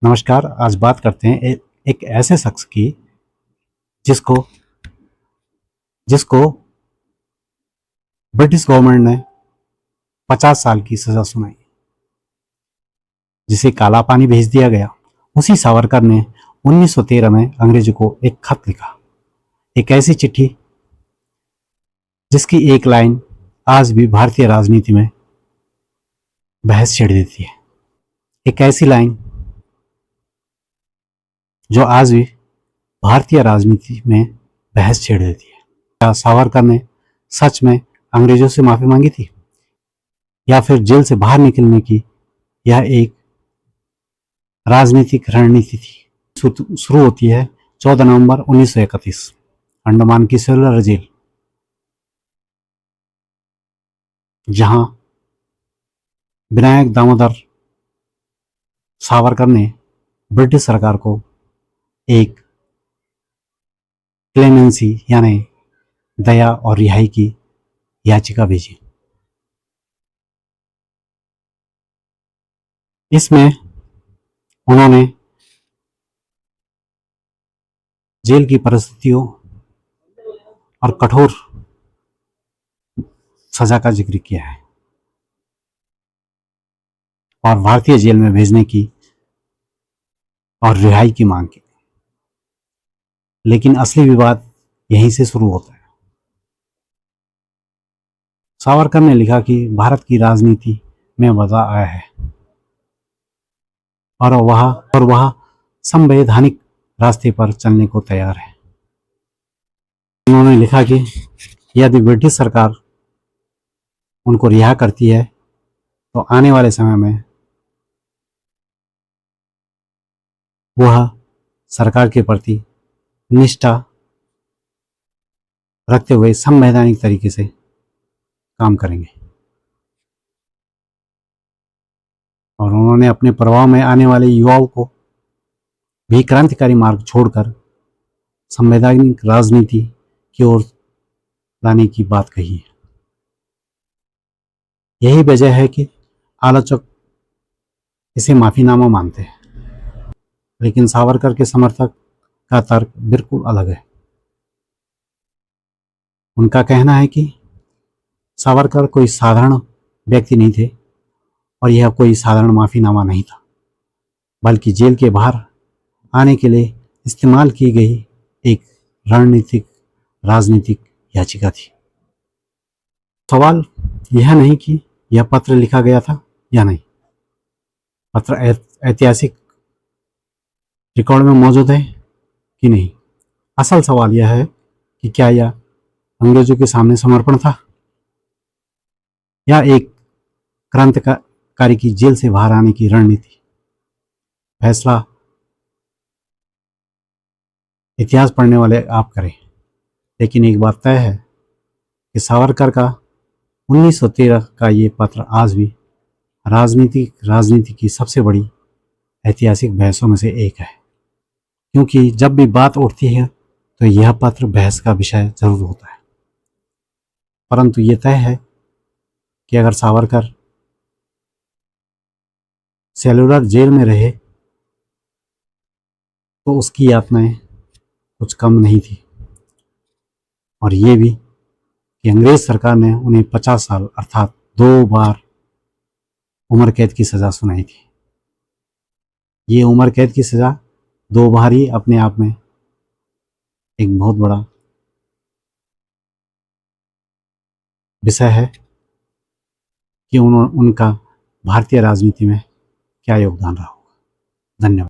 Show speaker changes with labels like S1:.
S1: नमस्कार। आज बात करते हैं एक ऐसे शख्स की जिसको जिसको ब्रिटिश गवर्नमेंट ने 50 साल की सजा सुनाई, जिसे काला पानी भेज दिया गया। उसी सावरकर ने 1913 में अंग्रेजों को एक खत लिखा, एक ऐसी चिट्ठी जिसकी एक लाइन आज भी भारतीय राजनीति में बहस छेड़ देती है। एक ऐसी लाइन जो आज भी भारतीय राजनीति में बहस छेड़ देती है। क्या सावरकर ने सच में अंग्रेजों से माफी मांगी थी, या फिर जेल से बाहर निकलने की यह एक राजनीतिक रणनीति थी? शुरू होती है 14 नवंबर 1931, अंडमान की सेलुलर जेल, जहां विनायक दामोदर सावरकर ने ब्रिटिश सरकार को एक क्लेमेंसी यानी दया और रिहाई की याचिका भेजी। इसमें उन्होंने जेल की परिस्थितियों और कठोर सजा का जिक्र किया है और भारतीय जेल में भेजने की और रिहाई की मांग की। लेकिन असली विवाद यहीं से शुरू होता है। सावरकर ने लिखा कि भारत की राजनीति में बदलाव आया है और वह संवैधानिक रास्ते पर चलने को तैयार है। उन्होंने लिखा कि यदि ब्रिटिश सरकार उनको रिहा करती है तो आने वाले समय में वह सरकार के प्रति निष्ठा रखते हुए संवैधानिक तरीके से काम करेंगे। और उन्होंने अपने प्रभाव में आने वाले युवाओं को भी क्रांतिकारी मार्ग छोड़कर संवैधानिक राजनीति की ओर लाने की बात कही है। यही वजह है कि आलोचक इसे माफीनामा मानते हैं, लेकिन सावरकर के समर्थक का तर्क बिल्कुल अलग है। उनका कहना है कि सावरकर कोई साधारण व्यक्ति नहीं थे और यह कोई साधारण माफीनामा नहीं था, बल्कि जेल के बाहर आने के लिए इस्तेमाल की गई एक राजनीतिक याचिका थी। सवाल यह नहीं कि यह पत्र लिखा गया था या नहीं, पत्र ऐतिहासिक रिकॉर्ड में मौजूद है कि नहीं। असल सवाल यह है कि क्या यह अंग्रेजों के सामने समर्पण था या एक क्रांतिकारी की जेल से बाहर आने की रणनीति। फैसला इतिहास पढ़ने वाले आप करें, लेकिन एक बात तय है कि सावरकर का 1913 का ये पत्र आज भी राजनीति की सबसे बड़ी ऐतिहासिक बहसों में से एक है, क्योंकि जब भी बात उठती है तो यह पत्र बहस का विषय जरूर होता है। परंतु ये तय है कि अगर सावरकर सेलुलर जेल में रहे तो उसकी यातनाएं कुछ कम नहीं थी, और ये भी कि अंग्रेज सरकार ने उन्हें 50 साल अर्थात 2 बार उम्र कैद की सजा सुनाई थी। ये उम्र कैद की सजा 2 बार ही अपने आप में एक बहुत बड़ा विषय है कि उनका भारतीय राजनीति में क्या योगदान रहा होगा। धन्यवाद।